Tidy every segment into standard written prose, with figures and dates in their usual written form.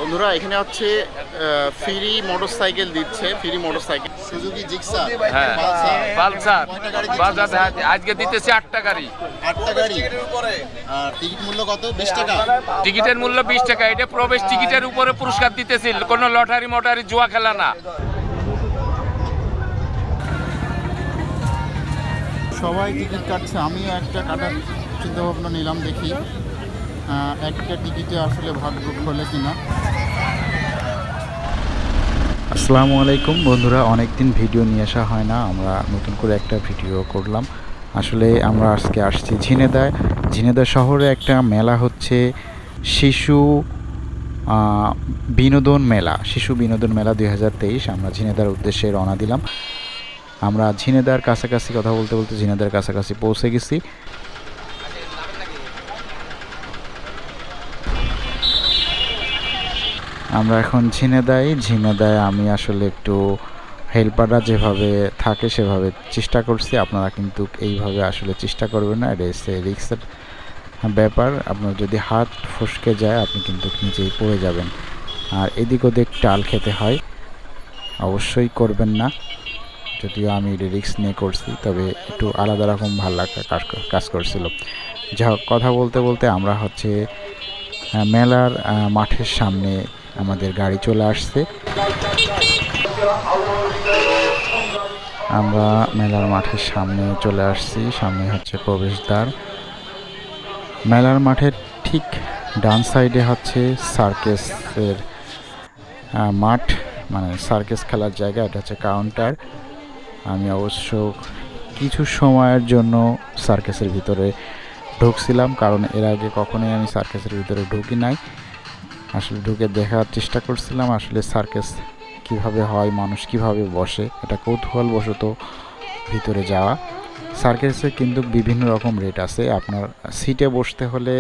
বন্ধুরা এখানে হচ্ছে ফ্রি মোটরসাইকেল দিচ্ছে, ফ্রি মোটরসাইকেল সুজুকি জিক্সার, হ্যাঁ পালসার বাজাজ আজকে দিতেছে 8টা গাড়ি। 8টা গাড়ি আর টিকিট মূল্য কত? 20 টাকা। টিকিটের মূল্য 20 টাকা। এটা প্রবেশ টিকিটের উপরে পুরস্কার দিতেছিল, কোনো লটারি মটারি জুয়া খেলা না। সবাই টিকিট কাটছে, আমিও একটা কাটার চিন্তা ভাবনা নিলাম, দেখি একটা টিকিটে আসলে ভাগ্য খোলে কিনা। আসসালামু আলাইকুম বন্ধুরা, অনেক দিন ভিডিও নিয়ে আসা হয় না, আমরা নতুন করে একটা ভিডিও করলাম। আসলে আমরা আজকে আসছি ঝিনেদায়। ঝিনেদা শহরে একটা মেলা হচ্ছে, শিশু বিনোদন মেলা, শিশু বিনোদন মেলা 2023। আমরা ঝিনেদার উদ্দেশ্যে রওনা দিলাম। আমরা ঝিনেদার কাছাকাছি, কথা বলতে বলতে ঝিনেদার কাছাকাছি পৌঁছে গেছি। আমরা এখন ঝিনেদায় আমি আসলে একটু হেল্পাররা যেভাবে থাকে সেভাবে চেষ্টা করছি। আপনারা কিন্তু এইভাবে আসলে চেষ্টা করবেন না, এটা হচ্ছে রিস্কের ব্যাপার। আপনার যদি হাত ফসকে যায় আপনি কিন্তু নিচেই পড়ে যাবেন, আর এদিক ওদিক টাল খেতে হয়, অবশ্যই করবেন না। যদিও আমি রিস্ক নিয়ে করছি, তবে একটু আলাদা রকম ভালো লাগা কাজ করছিল। যা হোক, কথা বলতে বলতে আমরা হচ্ছে মেলার মাঠের সামনে আমাদের গাড়ি চলে আসছে। আমরা মেলার মাঠের সামনে চলে আসছি, সামনে হচ্ছে প্রবেশদ্বার। মেলার মাঠের ঠিক ডান সাইডে হচ্ছে সার্কাসের মাঠ, মানে সার্কাস খেলার জায়গা। এটা হচ্ছে কাউন্টার। আমি অবশ্য কিছু সময়ের জন্য সার্কাসের ভিতরে ঢুকছিলাম, কারণ এর আগে কখনোই আমি সার্কাসের ভিতরে ঢুকি নাই। আসলে ঢুকে দেখার চেষ্টা করছিলাম আসলে সার্কাস কিভাবে হয়, মানুষ কিভাবে বসে, এটা কৌতূহলবশত ভিতরে যাওয়া। সার্কাসে কিন্তু বিভিন্ন রকম রেট আছে। আপনার সিটে বসতে হলে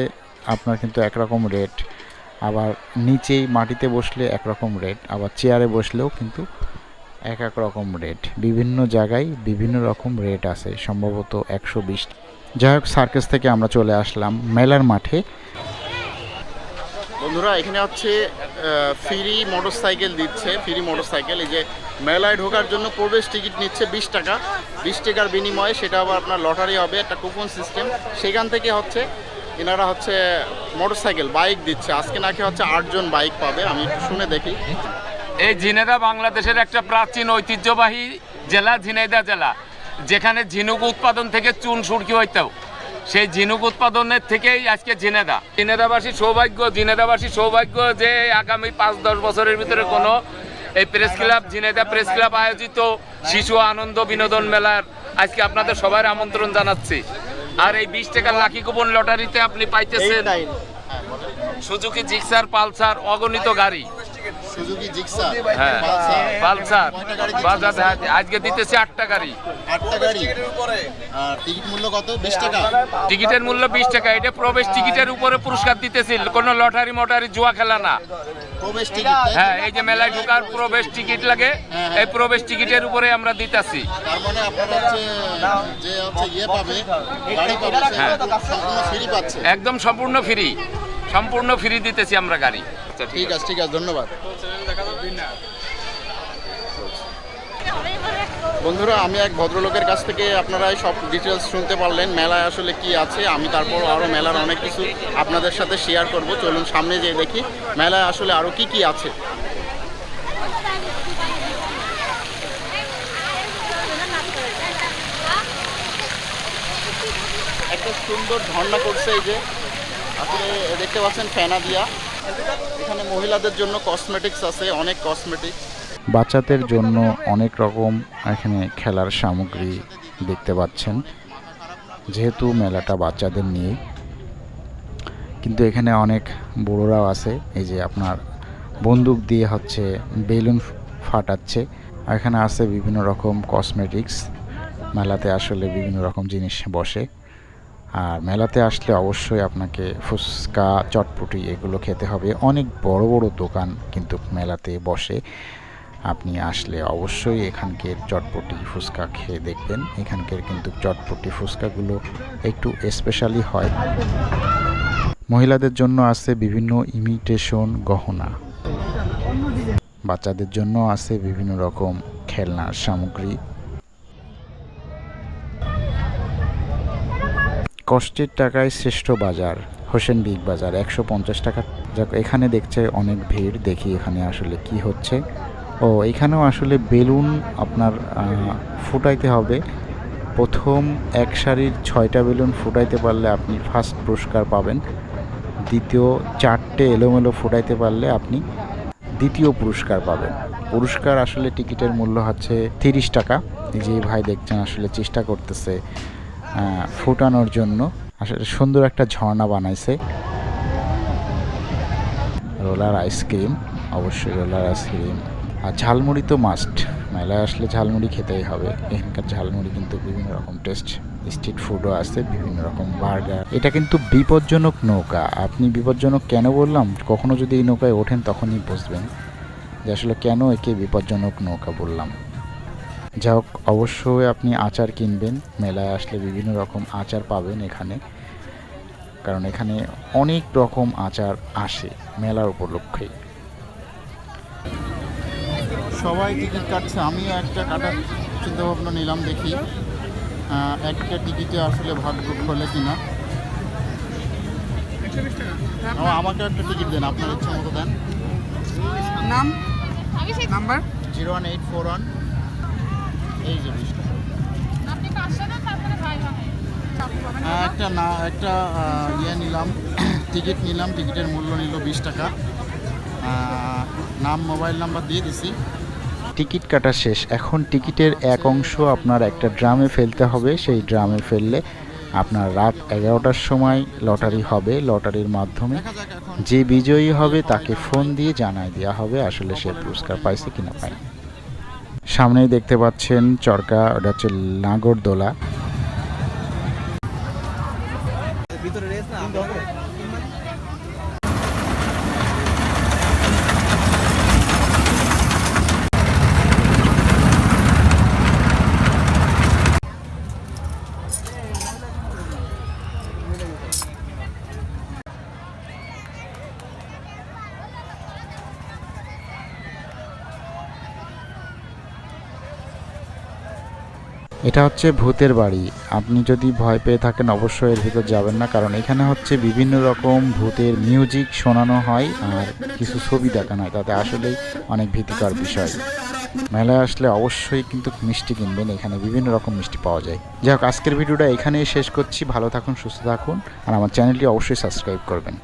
আপনার কিন্তু একরকম রেট, আবার নিচেই মাটিতে বসলে একরকম রেট, আবার চেয়ারে বসলেও কিন্তু এক এক রকম রেট। বিভিন্ন জায়গায় বিভিন্ন রকম রেট আছে, সম্ভবত 120। যাই হোক, সার্কাস থেকে আমরা চলে আসলাম মেলার মাঠে। বন্ধুরা এখানে হচ্ছে ফ্রি মোটরসাইকেল দিচ্ছে, ফ্রি মোটরসাইকেল। এই যে মেলায় ঢোকার জন্য প্রবেশ টিকিট নিচ্ছে 20 টাকা। 20 টাকার বিনিময়ে সেটা আবার আপনার লটারি হবে, একটা কুপন সিস্টেম। সেখান থেকে হচ্ছে এনারা হচ্ছে মোটরসাইকেল বাইক দিচ্ছে। আজকে নাকি হচ্ছে 8 জন বাইক পাবে, আমি একটু শুনে দেখি। এই ঝিনেদা বাংলাদেশের একটা প্রাচীন ঐতিহ্যবাহী জেলা, ঝিনাইদহ জেলা, যেখানে ঝিনুক উৎপাদন থেকে চুন সুরকি হইতেও, সেই ঝিনুক উৎপাদনের থেকেই আজকে ঝিনেদাবাসী সৌভাগ্য যে আগামী 5-10 বছরের ভিতরে কোনো এই press club, Jhenaidah press club আয়োজিত শিশু আনন্দ বিনোদন মেলার আজকে আপনাদের সবার আমন্ত্রণ জানাচ্ছি। আর এই 20 টাকার লাকি কুপন লটারিতে আপনি পাইতেছেন সুজুকি জিক্সার, পালসার, অগণিত গাড়ি। সুজুকি জিক্সার, হ্যাঁ পালসার বাজাজ আজকে দিতেছে 8টা গাড়ি। 8টা গাড়ি আর টিকিট মূল্য কত? 20 টাকা। টিকিটের মূল্য 20 টাকা। এটা প্রবেশ টিকিটের উপরে পুরস্কার দিতেছিল, কোনো লটারি মটারি জুয়া খেলা না। প্রবেশ টিকিট, হ্যাঁ, এই যে মেলায় ঢোকার প্রবেশ টিকিট লাগে, এই প্রবেশ টিকিটের উপরে আমরা দিতেছি। তার মানে আপনারা যে ইয়ে পাবে, গাড়ি পাবে, হ্যাঁ সম্পূর্ণ ফ্রি পাচ্ছে। একদম সম্পূর্ণ ফ্রি দিতেছি আমরা গাড়ি। ঠিক আছে, ধন্যবাদ। বন্ধুরা, আমি এক ভদ্রলোকের কাছ থেকে আপনারা সব ডিটেলস শুনতে পারলেন, মেলায় আসলে কি আছে। আমি তারপর আরও মেলার অনেক কিছু আপনাদের সাথে শেয়ার করব। চলুন সামনে যেয়ে দেখি মেলায় আসলে আরও কি আছে। একটা সুন্দর ঝর্ণা করছে, এই যে আপনি দেখতে পাচ্ছেন ফেনা দিয়া। এখানে মহিলাদের জন্য কসমেটিক্স আছে, অনেক কসমেটিক্স। বাচ্চাদের জন্য অনেক রকম এখানে খেলার সামগ্রী দেখতে পাচ্ছেন, যেহেতু মেলাটা বাচ্চাদের নিয়ে। কিন্তু এখানে অনেক বড়রাও আছে। এই যে আপনার বন্দুক দিয়ে হচ্ছে বেলুন ফাটাচ্ছে। এখানে আছে বিভিন্ন রকম কসমেটিক্স। মেলাতে আসলে বিভিন্ন রকম জিনিস বসে, আর মেলাতে আসলে অবশ্যই আপনাকে ফুচকা, চটপটি এগুলো খেতে হবে। অনেক বড় বড় দোকান কিন্তু মেলাতে বসে। আপনি আসলে অবশ্যই এখানকার চটপটি ফুচকা খেয়ে দেখবেন। এখানকার কিন্তু চটপটি ফুচকাগুলো একটু স্পেশালি হয়। মহিলাদের জন্য আছে বিভিন্ন ইমিটেশন গহনা। বাচ্চাদের জন্য আছে বিভিন্ন রকম খেলনার সামগ্রী। কষ্টের টাকায় শ্রেষ্ঠ বাজার হোসেন বিগ বাজার, 150 টাকা। যাক, এখানে দেখছে অনেক ভিড়, দেখি এখানে আসলে কি হচ্ছে। ও এখানেও আসলে বেলুন আপনার ফুটাইতে হবে। প্রথম এক সারির 6টা বেলুন ফুটাইতে পারলে আপনি ফার্স্ট পুরস্কার পাবেন। দ্বিতীয় 4টে এলোমেলো ফুটাইতে পারলে আপনি দ্বিতীয় পুরস্কার পাবেন। পুরস্কার আসলে টিকিটের মূল্য হচ্ছে 30 টাকা। এই যে ভাই দেখছেন আসলে চেষ্টা করতেছে ফুটানোর জন্য। আসলে সুন্দর একটা ঝর্ণা বানাইছে। রোলার আইসক্রিম, অবশ্যই রোলার আইসক্রিম। আর ঝালমুড়ি তো মাস্ট, মেলায় আসলে ঝালমুড়ি খেতেই হবে। এখানকার ঝালমুড়ি কিন্তু বিভিন্ন রকম টেস্ট। স্ট্রিট ফুডও আছে, বিভিন্ন রকম বার্গার। এটা কিন্তু বিপজ্জনক নৌকা। আপনি বিপজ্জনক কেন বললাম, কখনো যদি এই নৌকায় ওঠেন তখনই বুঝবেন যে আসলে কেন একে বিপজ্জনক নৌকা বললাম। যা হোক, অবশ্যই আপনি আচার কিনবেন। মেলায় আসলে বিভিন্ন রকম আচার পাবেন এখানে, কারণ এখানে অনেক রকম আচার আসে মেলার উপলক্ষেই। সবাই টিকিট কাটছে, আমিও একটা কাটার চিন্তাভাবনা নিলাম, দেখি একটা টিকিটে আসলে ভাগ্য খোলে কিনা। আমাকে একটা টিকিট দেন, আপনার ইচ্ছা মতো দেন। নাম নাম্বার 01841। এই যে 20 টাকা। একটা ইয়ে নিলাম, টিকিট নিলাম। টিকিটের মূল্য নিল 20 টাকা। নাম মোবাইল নাম্বার দিয়ে দিছি। টিকিট কাটা শেষ। এখন টিকিটের এক অংশ আপনার একটা ড্রামে ফেলতে হবে। সেই ড্রামে ফেললে আপনার রাত 11টার সময় লটারি হবে। লটারির মাধ্যমে যে বিজয়ী হবে তাকে ফোন দিয়ে জানাই দেওয়া হবে আসলে সে পুরস্কার পাইছে কিনা পায়। সামনেই দেখতে পাচ্ছেন চরকা, ওটা হচ্ছে নাগরদোলা। এটা হচ্ছে ভূতের বাড়ি। আপনি যদি ভয় পেয়ে থাকেন অবশ্যই এর ভিতর যাবেন না, কারণ এখানে হচ্ছে বিভিন্ন রকম ভূতের মিউজিক শোনানো হয় আর কিছু ছবি দেখানো হয়, তাতে আসলেই অনেক ভীতিকর বিষয়। মেলায় আসলে অবশ্যই কিন্তু মিষ্টি কিনবেন, এখানে বিভিন্ন রকম মিষ্টি পাওয়া যায়। যাই হোক, আজকের ভিডিওটা এখানেই শেষ করছি। ভালো থাকুন, সুস্থ থাকুন, আর আমার চ্যানেলটি অবশ্যই সাবস্ক্রাইব করবেন।